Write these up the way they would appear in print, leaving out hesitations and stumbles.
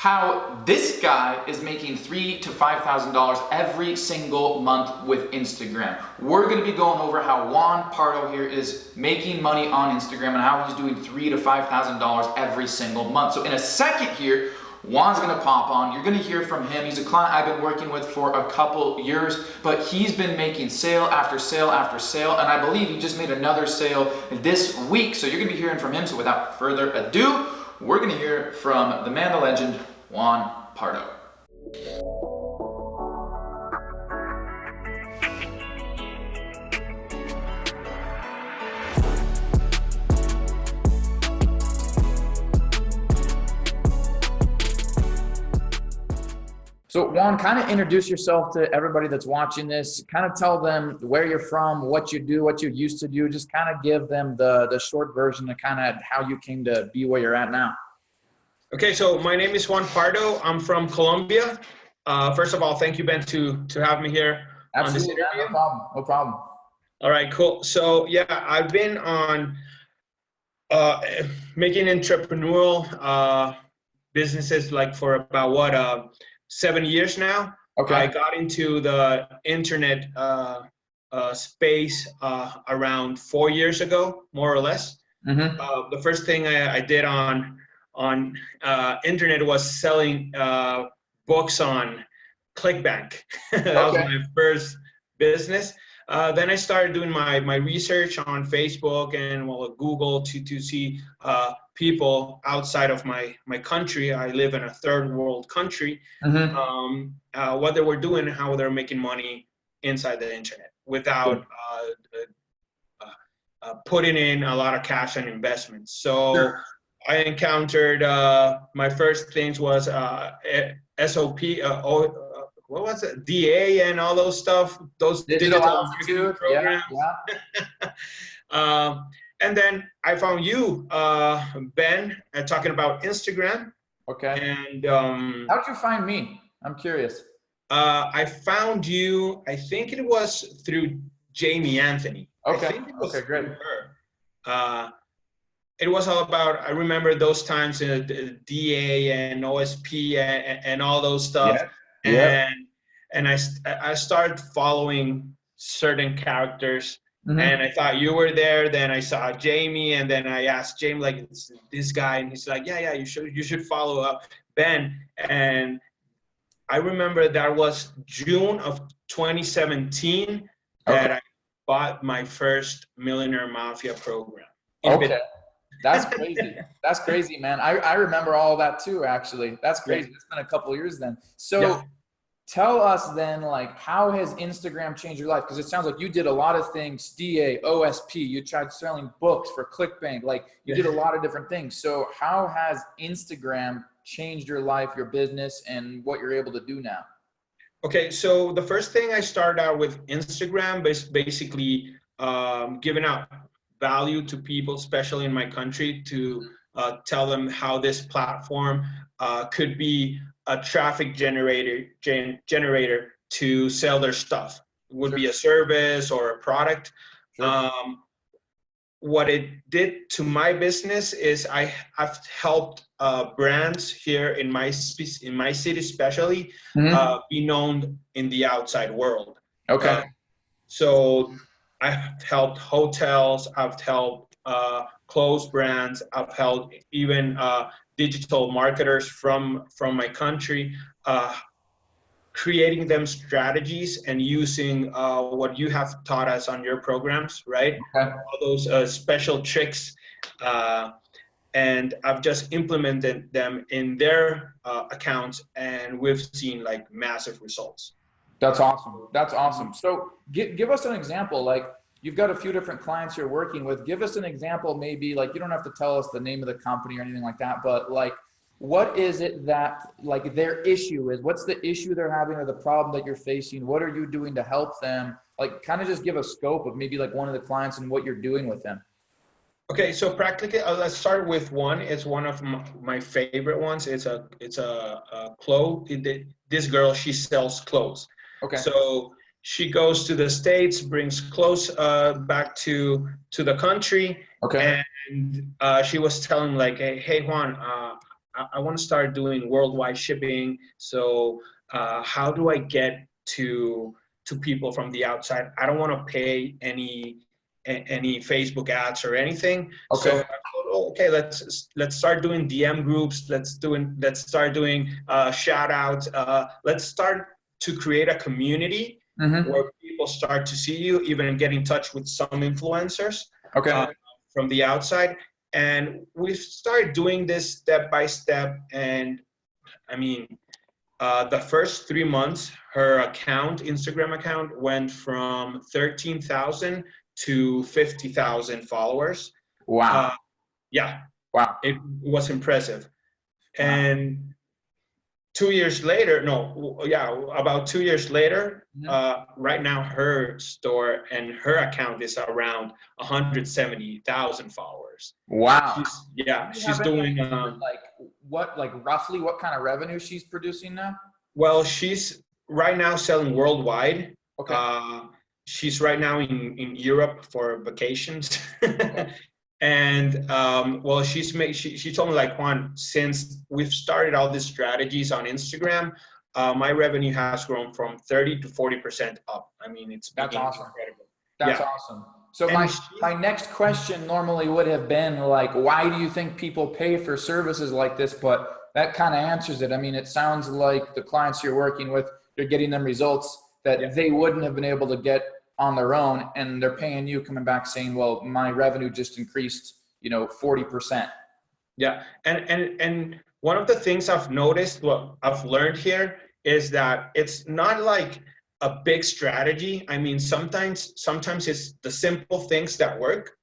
how this guy is making $3,000 to $5,000 every single month with Instagram. We're gonna be going over how Juan Pardo here is making money on Instagram and how he's doing $3,000 to $5,000 every single month. So in a second here, Juan's gonna pop on. You're gonna hear from him. He's a client I've been working with for a couple years, but he's been making sale after sale after sale, and I believe he just made another sale this week. So you're gonna be hearing from him. So without further ado, we're gonna hear from the man, the legend, Juan Pardo. So Juan, kind of introduce yourself to everybody that's watching this. Kind of tell them where you're from, what you do, what you used to do. Just kind of give them the short version of kind of how you came to be where you're at now. Okay, so my name is Juan Pardo. I'm from Colombia. First of all, thank you, Ben, to have me here. Absolutely, on this interview. No problem. All right, cool. So yeah, I've been on making entrepreneurial businesses like for about 7 years now. Okay. I got into the internet space around 4 years ago, more or less. Mm-hmm. The first thing I did on internet was selling books on ClickBank. That was my first business. Then I started doing my research on Facebook and Google to see people outside of my country. I live in a third world country. Mm-hmm. What they were doing and how they're making money inside the internet without putting in a lot of cash and investments. So Sure. I encountered my first things was SOP, what was it? DA and all those stuff, those digital marketing programs. Yeah. And then I found you, Ben, talking about Instagram. Okay. And how'd you find me? I'm curious. I found you, I think it was through Jamie Anthony. Okay. I think it was okay, great. her. It was all about, I remember those times in the DA and OSP and all those stuff. Yeah. And I started following certain characters. Mm-hmm. And I thought you were there. Then I saw Jamie, and then I asked Jamie, like, this guy, and he's like, yeah, you should follow up Ben. And I remember that was June of 2017 that I bought my first Millionaire Mafia program. Okay. That's crazy. That's crazy, man. I remember all of that too, actually. That's crazy. It's been a couple of years then. So tell us then, like, how has Instagram changed your life? Because it sounds like you did a lot of things, DA, OSP, you tried selling books for ClickBank, like you did a lot of different things. So how has Instagram changed your life, your business, and what you're able to do now? Okay, so the first thing I started out with Instagram is basically giving out value to people, especially in my country, to tell them how this platform could be a traffic generator to sell their stuff. It would be a service or a product. Sure. What it did to my business is I've helped brands here in my city especially be known in the outside world. Okay. So I've helped hotels, I've helped clothes brands, I've helped even digital marketers from my country, creating them strategies and using what you have taught us on your programs, right? Okay. All those special tricks. And I've just implemented them in their accounts, and we've seen like massive results. That's awesome. That's awesome. So give us an example. Like, you've got a few different clients you're working with. Give us an example, maybe, like, you don't have to tell us the name of the company or anything like that, but like, what is it that, like, their issue is? What's the issue they're having or the problem that you're facing? What are you doing to help them? Like, kind of just give a scope of maybe like one of the clients and what you're doing with them. Okay, so practically, let's start with one. It's one of my favorite ones. It's a clothes. This girl, she sells clothes. Okay. So she goes to the States, brings clothes back to the country. Okay. And she was telling like, hey Juan, I want to start doing worldwide shipping. So how do I get to people from the outside? I don't want to pay any Facebook ads or anything. Okay. So I thought, oh, okay, let's start doing DM groups. Let's start doing shout outs. Let's start to create a community where people start to see you, even get in touch with some influencers from the outside. And we started doing this step by step. And I mean, the first 3 months, her Instagram account went from 13,000 to 50,000 followers. Wow. Yeah. Wow. It was impressive. And 2 years later, about 2 years later, right now her store and her account is around 170,000 followers. Wow. She's doing roughly what kind of revenue she's producing now? Well, she's right now selling worldwide. Okay. She's right now in Europe for vacations. Okay. And well, she told me, like, Juan, since we've started all these strategies on Instagram, my revenue has grown from 30 to 40% up. I mean, that's awesome. Incredible. That's awesome. So my next question normally would have been like, why do you think people pay for services like this? But that kind of answers it. I mean, it sounds like the clients you're working with, you're getting them results that they wouldn't have been able to get on their own, and they're paying you, coming back saying, well, my revenue just increased, 40%. Yeah. And one of the things I've noticed, what I've learned here, is that it's not like a big strategy. I mean, sometimes it's the simple things that work.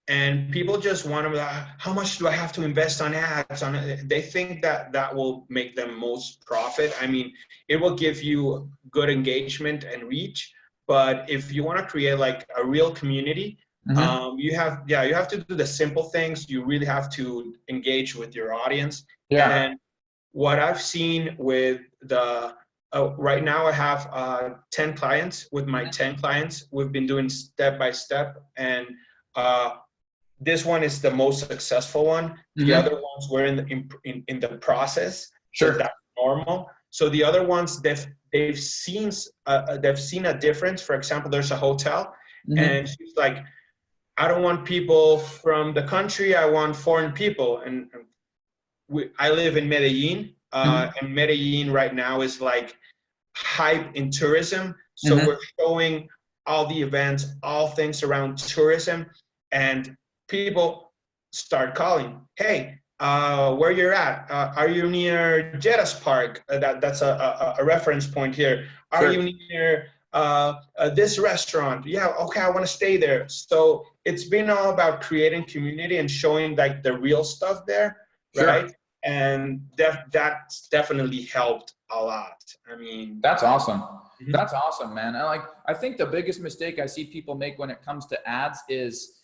And people just want to, how much do I have to invest on ads? They think that will make them most profit. I mean, it will give you good engagement and reach. But if you want to create like a real community, you have to do the simple things. You really have to engage with your audience. Yeah. And what I've seen with right now, I have 10 clients. With my 10 clients, we've been doing step by step, and this one is the most successful one. The other ones were in the process. Sure. So that's normal. So the other ones, they've seen a difference. For example, there's a hotel, and she's like, I don't want people from the country. I want foreign people. And I live in Medellin, and Medellin right now is like hype in tourism. So we're showing all the events, all things around tourism, and people start calling. Hey, where you're at? Are you near Jettas Park? That's a reference point here. Are you near this restaurant? Yeah, okay, I want to stay there. So it's been all about creating community and showing like the real stuff there, right? And that's definitely helped a lot. I mean, that's awesome. That's awesome, man. I think the biggest mistake I see people make when it comes to ads is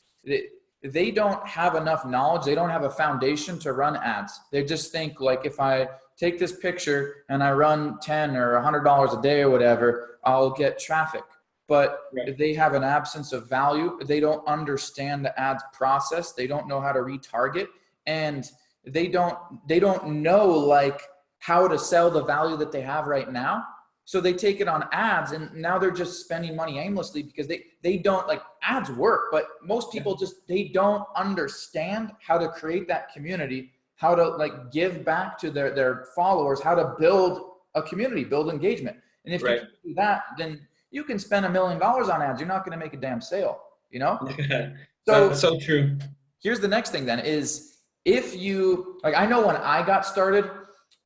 they don't have enough knowledge. They don't have a foundation to run ads. They just think like, if I take this picture and I run $10 or $100 a day or whatever, I'll get traffic. But they have an absence of value. They don't understand the ads process. They don't know how to retarget, and they don't know like how to sell the value that they have right now. So they take it on ads, and now they're just spending money aimlessly because they don't, like, ads work, but most people they don't understand how to create that community, how to like give back to their followers, how to build a community, build engagement. And if you do that, then you can spend $1 million on ads. You're not going to make a damn sale, So that's so true. Here's the next thing then is, if you, like, I know when I got started,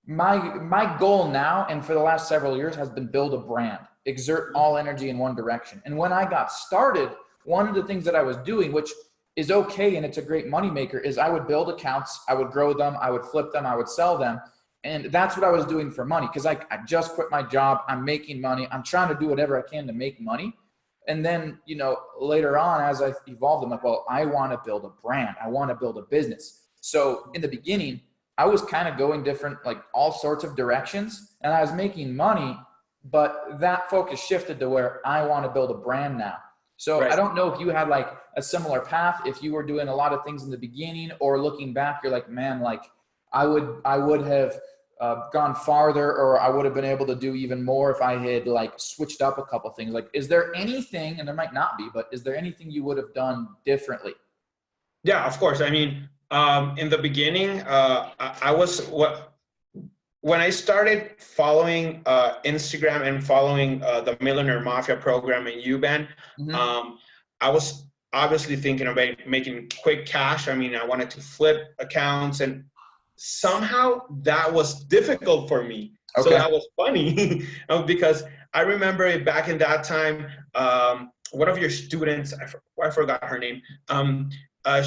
my goal now and for the last several years has been build a brand, exert all energy in one direction. And when I got started, one of the things that I was doing, which is okay and it's a great moneymaker, is I would build accounts, I would grow them, I would flip them, I would sell them. And that's what I was doing for money, because I just quit my job, I'm making money, I'm trying to do whatever I can to make money. And then, later on, as I evolved, I'm like, well, I want to build a brand, I want to build a business. So in the beginning, I was kind of going different, like all sorts of directions, and I was making money, but that focus shifted to where I want to build a brand now. So I don't know if you had like a similar path, if you were doing a lot of things in the beginning, or looking back, you're like, man, like I would have gone farther, or I would have been able to do even more if I had like switched up a couple things. Like, is there anything, and there might not be, but is there anything you would have done differently? Yeah, of course. I mean, in the beginning, I was when I started following Instagram and following the Millionaire Mafia program in UBAN, I was obviously thinking about making quick cash. I mean, I wanted to flip accounts, and somehow that was difficult for me. Okay. So that was funny because I remember back in that time, one of your students, I forgot her name.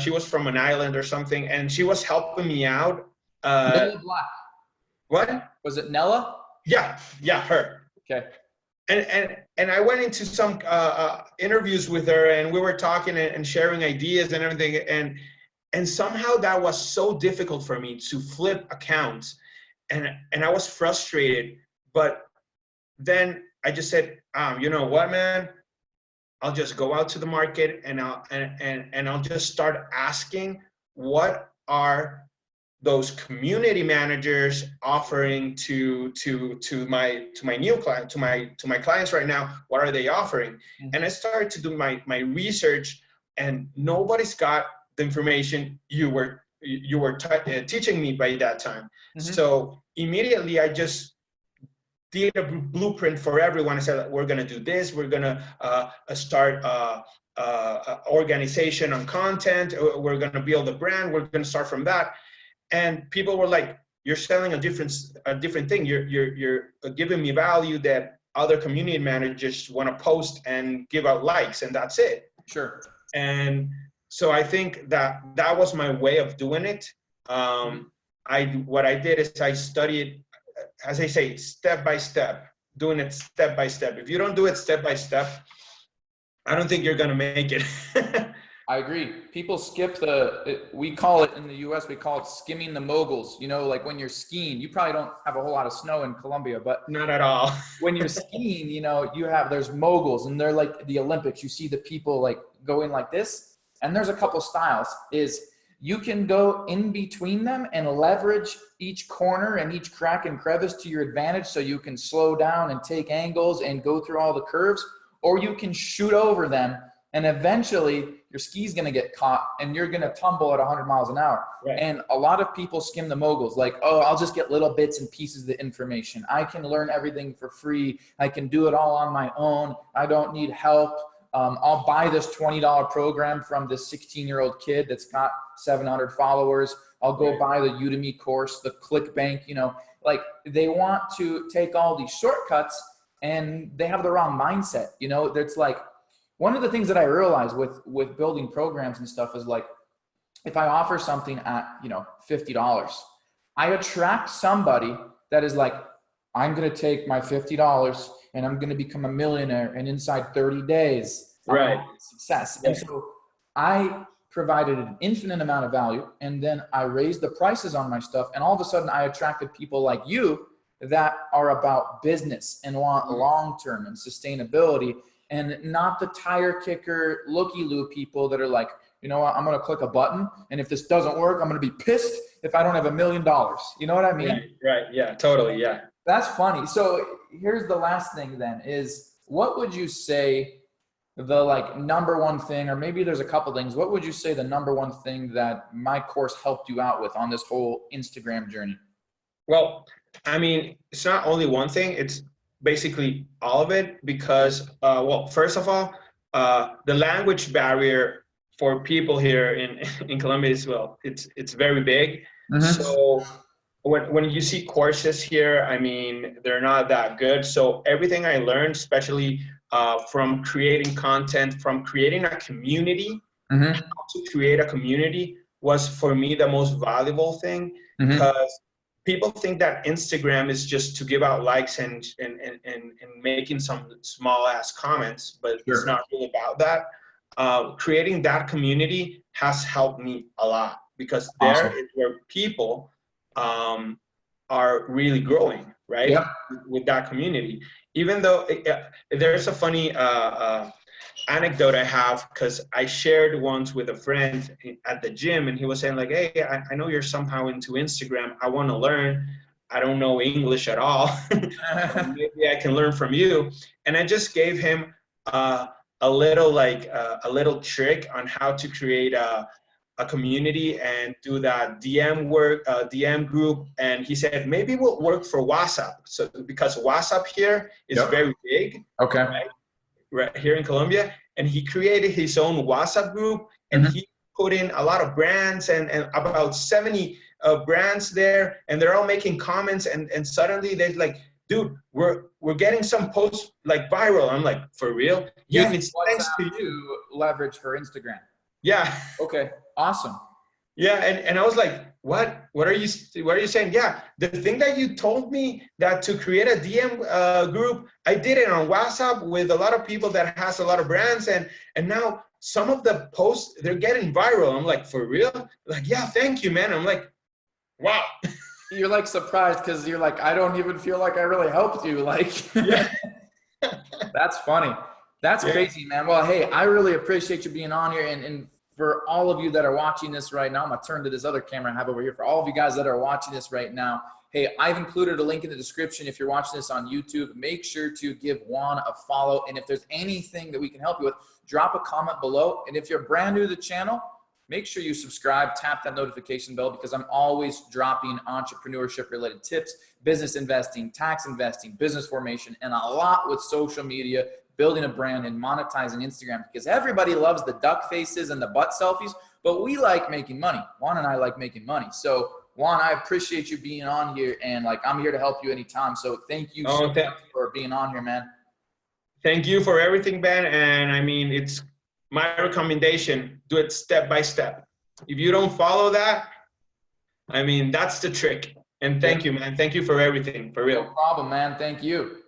She was from an island or something, and she was helping me out. Nella Black. What? Was it Nella? Yeah, her. Okay. And I went into some interviews with her, and we were talking and sharing ideas and everything, and somehow that was so difficult for me to flip accounts, and I was frustrated. But then I just said, you know what, man? I'll just go out to the market and I'll just start asking, what are those community managers offering to my new client, to my clients right now? What are they offering? And I started to do my research, and nobody's got the information you were teaching me by that time. So immediately I just did a blueprint for everyone. I said, we're going to do this. We're going to start organization on content. We're going to build a brand. We're going to start from that. And people were like, you're selling a different thing. You're giving me value that other community managers want to post and give out likes, and that's it. Sure. And so I think that was my way of doing it. What I did is I studied, as I say, step by step, doing it step by step. If you don't do it step by step, I don't think you're going to make it. I agree. People skip we call it in the US, we call it skimming the moguls. You know, like when you're skiing, you probably don't have a whole lot of snow in Colombia, but not at all. When you're skiing, you know, there's moguls, and they're like the Olympics. You see the people like going like this, and there's a couple styles. Is you can go in between them and leverage each corner and each crack and crevice to your advantage, so you can slow down and take angles and go through all the curves, or you can shoot over them, and eventually your ski's going to get caught and you're going to tumble at 100 miles an hour. Right. And a lot of people skim the moguls, like, oh, I'll just get little bits and pieces of the information. I can learn everything for free. I can do it all on my own. I don't need help. I'll buy this $20 program from this 16-year-old kid that's got 700 followers. I'll go buy the Udemy course, the ClickBank, you know, like they want to take all these shortcuts, and they have the wrong mindset. You know, that's like, one of the things that I realized with building programs and stuff is like, if I offer something at, you know, $50, I attract somebody that is like, I'm going to take my $50 and I'm going to become a millionaire, and inside 30 days, right, success. And so I provided an infinite amount of value, and then I raised the prices on my stuff, and all of a sudden I attracted people like you that are about business and want long-term and sustainability, and not the tire kicker, looky-loo people that are like, you know what, I'm going to click a button, and if this doesn't work, I'm going to be pissed if I don't have $1 million. You know what I mean? Right. Yeah, totally. Yeah. That's funny. So here's the last thing then is, what would you say the like number one thing, or maybe there's a couple things, what would you say the number one thing that my course helped you out with on this whole Instagram journey? Well, I mean, it's not only one thing, it's basically all of it, because, well, first of all, the language barrier for people here in Colombia is, well, it's very big. So when you see courses here, I mean, they're not that good. So everything I learned, especially from creating content, from creating a community, how to create a community, was for me the most valuable thing, because people think that Instagram is just to give out likes and making some small ass comments, but it's not really about that. Creating that community has helped me a lot, because there is where people are really growing, right? With that community. Even though there's a funny anecdote I have, because I shared once with a friend at the gym, and he was saying like, hey, I know you're somehow into Instagram. I want to learn. I don't know English at all. Maybe I can learn from you. And I just gave him a little trick on how to create a community and do that DM work, DM group. And he said, maybe it will work for WhatsApp. So because WhatsApp here is very big. Okay. Right here in Colombia. And he created his own WhatsApp group, and he put in a lot of brands and about 70 brands there. And they're all making comments. And suddenly they're like, dude, we're getting some posts like viral. I'm like, for real? Yeah, and it's thanks to you. To leverage for Instagram. Yeah. Okay. Awesome. Yeah, and I was like, what are you saying? Yeah, the thing that you told me, that to create a DM group, I did it on WhatsApp with a lot of people that has a lot of brands, and now some of the posts, they're getting viral. I'm like, for real? Like, yeah, thank you, man. I'm like, wow. You're like surprised because you're like, I don't even feel like I really helped you. Like, yeah. That's funny. That's crazy, man. Well, hey, I really appreciate you being on here, and for all of you that are watching this right now, I'm gonna turn to this other camera I have over here. For all of you guys that are watching this right now, hey, I've included a link in the description. If you're watching this on YouTube, make sure to give Juan a follow. And if there's anything that we can help you with, drop a comment below. And if you're brand new to the channel, make sure you subscribe, tap that notification bell, because I'm always dropping entrepreneurship related tips, business investing, tax investing, business formation, and a lot with social media, building a brand and monetizing Instagram, because everybody loves the duck faces and the butt selfies, but we like making money. Juan and I like making money. So Juan, I appreciate you being on here, and like, I'm here to help you anytime. So thank you so much for being on here, man. Thank you for everything, Ben. And I mean, it's my recommendation, do it step by step. If you don't follow that, I mean, that's the trick. And thank you, man. Thank you for everything, for real. No problem, man. Thank you.